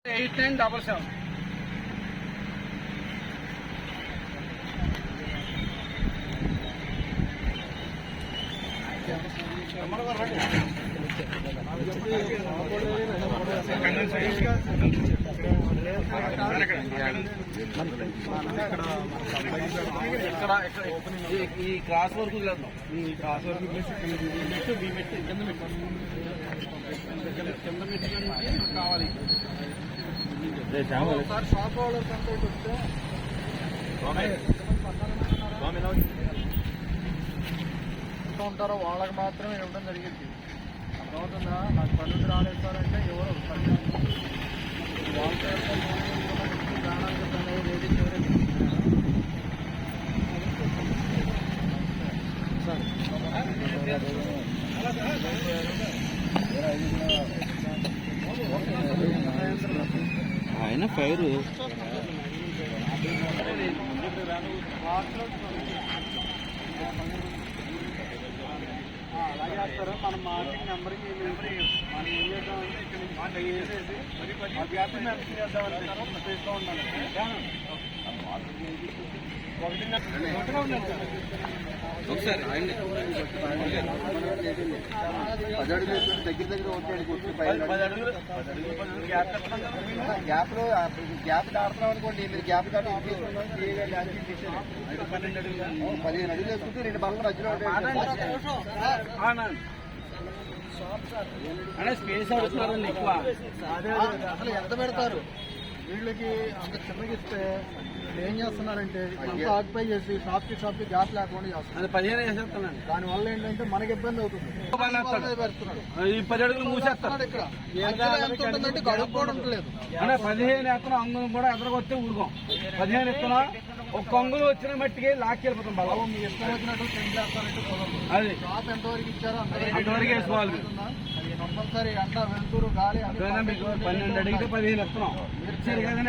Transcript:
8977. ఈ క్రాస్ వరకు క్రాస్ వరకు కావాలి. షాప్ వాళ్ళు కంప్లీట్ వస్తే ఉంటారో వాళ్ళకి మాత్రమే ఇవ్వడం జరిగింది. అర్థమవుతుందా? నాకు పనులు రాలేదు సార్ అంటే ఎవరు ప్రాణాలకు ఏది చివరికి ఆయన ఫైరు అలాగే వేస్తారు. మనం మార్కెట్ నెంబర్కి మనం ఏం చేద్దామంటే ఇక్కడ నుంచి వేసేసి ఆ గ్యాప్ మెన్షన్ చేద్దామంటే చేస్తూ ఉండాలి. ఒకసారి దగ్గర గ్యాప్ లో గ్యాప్ దాడుతున్నాం అనుకోండి. మీరు గ్యాప్ దాటి 15 అడుగులు వేసుకుంటే 2 బల్ల మధ్యలో స్పేస్ అడుగుతున్నారండి ఎక్కువ. అసలు ఎంత పెడతారు వీళ్ళకి? అంత చిన్నగిస్తే ఏం చేస్తున్నారంటే అంతా ఆక్యుపై చేసి షాప్ కి గ్యాప్ లేకుండా చేస్తున్నారు. 15 వేసేస్తానండి. దానివల్ల ఏంటంటే మనకి ఇబ్బంది అవుతుంది. పెడుతున్నాడు ఈ 10 అడుగులు మూసేస్తాడు. ఇక్కడ ఎంత ఉంటుందంటే కడుక్కోవడం లేదు. 15 ఎత్తనం అంగులు కూడా ఎదరకొస్తే ఊరుకోం. 15 ఎత్తనం ఒక అంగులు వచ్చిన మట్టికి లాక్కెళ్ళిపోతాం. బలం మీ ఇష్టం వచ్చినట్టు సెండ్ చేస్తారంటే అది షాప్ ఎంతవరకు ఇచ్చారో అంతవరకు వేసుకోవాలి. కంపల్సరీ అంతా వెళ్తురు గాలి మీకు 12 అడిగితే 15 ఎత్తనం ఇచ్చారు కానీ